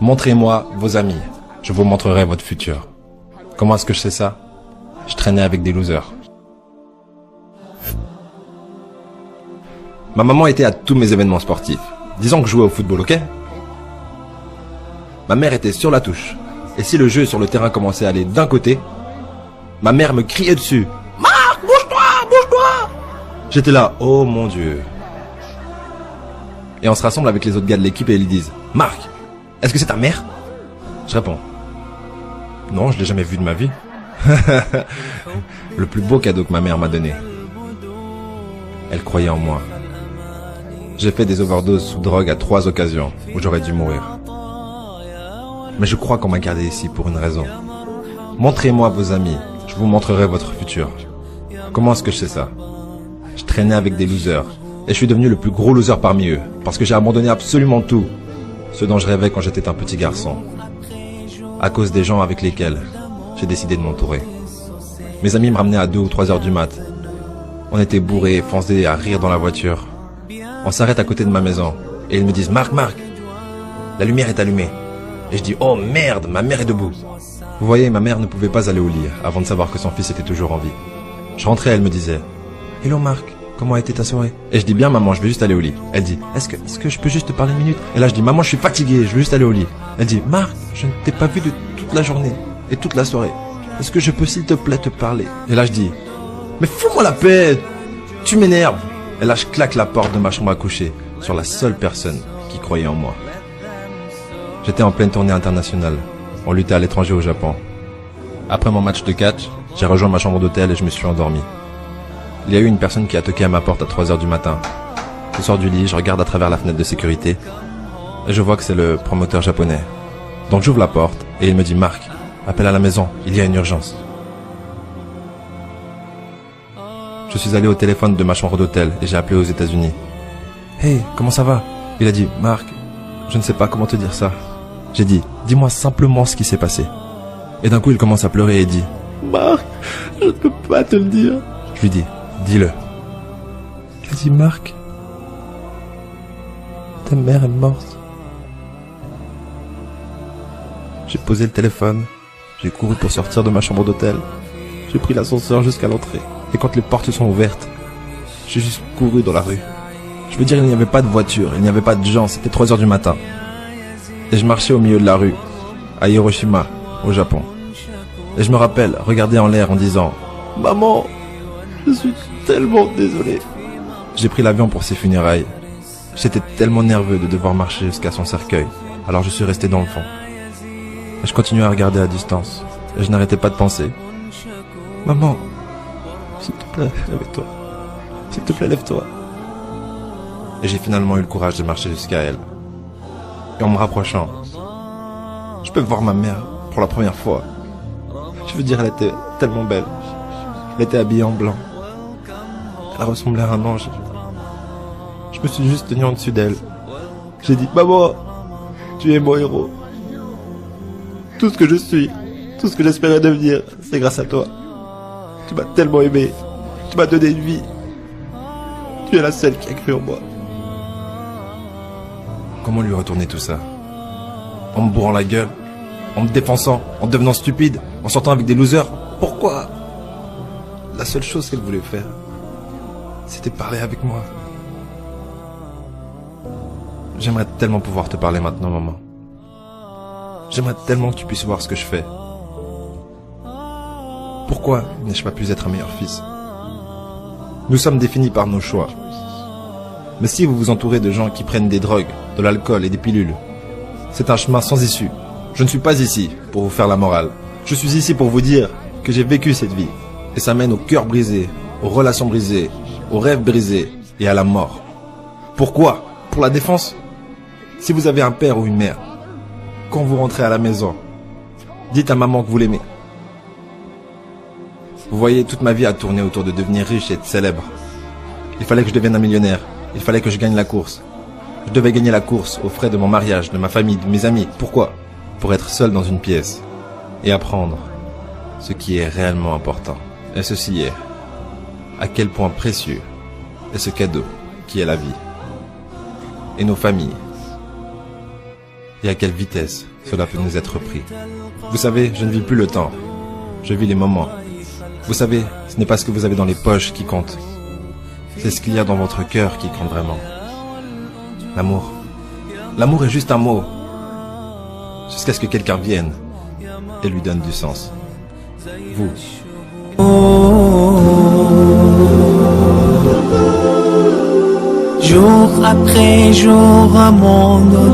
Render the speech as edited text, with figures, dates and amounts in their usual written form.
Montrez-moi vos amis. Je vous montrerai votre futur. Comment est-ce que je sais ça? Je traînais avec des losers. Ma maman était à tous mes événements sportifs. Disons que je jouais au football, ok? Ma mère était sur la touche. Et si le jeu sur le terrain commençait à aller d'un côté, ma mère me criait dessus. Marc, bouge-toi, bouge-toi! J'étais là, oh mon Dieu. Et on se rassemble avec les autres gars de l'équipe et ils disent, Marc, est-ce que c'est ta mère? Je réponds, non, je l'ai jamais vue de ma vie. Le plus beau cadeau que ma mère m'a donné. Elle croyait en moi. J'ai fait des overdoses sous drogue à 3 occasions où j'aurais dû mourir. Mais je crois qu'on m'a gardé ici pour une raison. Montrez-moi vos amis, je vous montrerai votre futur. Comment est-ce que je sais ça? Je traînais avec des losers et je suis devenu le plus gros loser parmi eux parce que j'ai abandonné absolument tout, ce dont je rêvais quand j'étais un petit garçon, à cause des gens avec lesquels j'ai décidé de m'entourer. Mes amis me ramenaient à 2 ou 3 heures du mat. On était bourrés, foncés à rire dans la voiture. On s'arrête à côté de ma maison et ils me disent « Marc, la lumière est allumée ». Et je dis « Oh merde, ma mère est debout ». Vous voyez, ma mère ne pouvait pas aller au lit avant de savoir que son fils était toujours en vie. Je rentrais, elle me disait « Hello Marc, comment a été ta soirée ?» Et je dis « Bien maman, je vais juste aller au lit ». Elle dit « Est-ce que je peux juste te parler une minute ?» Et là je dis « Maman, je suis fatigué, je veux juste aller au lit ». Elle dit « Marc, je ne t'ai pas vu de toute la journée et toute la soirée. Est-ce que je peux s'il te plaît te parler ?» Et là je dis « Mais fous-moi la paix, tu m'énerves !» Et là je claque la porte de ma chambre à coucher sur la seule personne qui croyait en moi. J'étais en pleine tournée internationale. On luttait à l'étranger au Japon. Après mon match de catch, j'ai rejoint ma chambre d'hôtel et je me suis endormi. Il y a eu une personne qui a toqué à ma porte à 3 heures du matin. Je sors du lit, je regarde à travers la fenêtre de sécurité et je vois que c'est le promoteur japonais. Donc j'ouvre la porte et il me dit « Marc, appelle à la maison, il y a une urgence ». Je suis allé au téléphone de ma chambre d'hôtel et j'ai appelé aux États-Unis. « Hey, comment ça va ?» Il a dit « Marc, je ne sais pas comment te dire ça. » J'ai dit « Dis-moi simplement ce qui s'est passé. » Et d'un coup, il commence à pleurer et dit « Marc, je ne peux pas te le dire. » Je lui dis « Dis-le. » Il a dit « Marc, ta mère est morte. » J'ai posé le téléphone, j'ai couru pour sortir de ma chambre d'hôtel. J'ai pris l'ascenseur jusqu'à l'entrée. Et quand les portes sont ouvertes, j'ai juste couru dans la rue. Je veux dire, il n'y avait pas de voiture, il n'y avait pas de gens, c'était 3 heures du matin. Et je marchais au milieu de la rue, à Hiroshima, au Japon. Et je me rappelle regarder en l'air en disant « Maman, je suis tellement désolé. » J'ai pris l'avion pour ses funérailles. J'étais tellement nerveux de devoir marcher jusqu'à son cercueil, alors je suis resté dans le fond. Et je continuais à regarder à distance, et je n'arrêtais pas de penser « Maman, s'il te plaît, lève-toi. S'il te plaît, lève-toi. » Et j'ai finalement eu le courage de marcher jusqu'à elle. Et en me rapprochant, je peux voir ma mère pour la première fois. Je veux dire, elle était tellement belle. Elle était habillée en blanc. Elle ressemblait à un ange. Je me suis juste tenu en dessus d'elle. J'ai dit, maman, tu es mon héros. Tout ce que je suis, tout ce que j'espérais devenir, c'est grâce à toi. Tu m'as tellement aimé. Tu m'as donné une vie. Tu es la seule qui a cru en moi. Comment lui retourner tout ça? En me bourrant la gueule, en me défonçant, en devenant stupide, en sortant avec des losers. Pourquoi? La seule chose qu'elle voulait faire, c'était parler avec moi. J'aimerais tellement pouvoir te parler maintenant, maman. J'aimerais tellement que tu puisses voir ce que je fais. Pourquoi n'ai-je pas pu être un meilleur fils? Nous sommes définis par nos choix. Mais si vous vous entourez de gens qui prennent des drogues, de l'alcool et des pilules, c'est un chemin sans issue. Je ne suis pas ici pour vous faire la morale. Je suis ici pour vous dire que j'ai vécu cette vie. Et ça mène au cœur brisé, aux relations brisées, aux rêves brisés et à la mort. Pourquoi? Pour la défense? Si vous avez un père ou une mère, quand vous rentrez à la maison, dites à maman que vous l'aimez. Vous voyez, toute ma vie a tourné autour de devenir riche et être célèbre. Il fallait que je devienne un millionnaire. Il fallait que je gagne la course. Je devais gagner la course aux frais de mon mariage, de ma famille, de mes amis. Pourquoi? Pour être seul dans une pièce et apprendre ce qui est réellement important. Et ceci est à quel point précieux est ce cadeau qui est la vie et nos familles et à quelle vitesse cela peut nous être pris. Vous savez, je ne vis plus le temps, je vis les moments. Vous savez, ce n'est pas ce que vous avez dans les poches qui compte, c'est ce qu'il y a dans votre cœur qui compte vraiment. L'amour. L'amour est juste un mot, jusqu'à ce que quelqu'un vienne et lui donne du sens. Vous. Jour après jour, à mon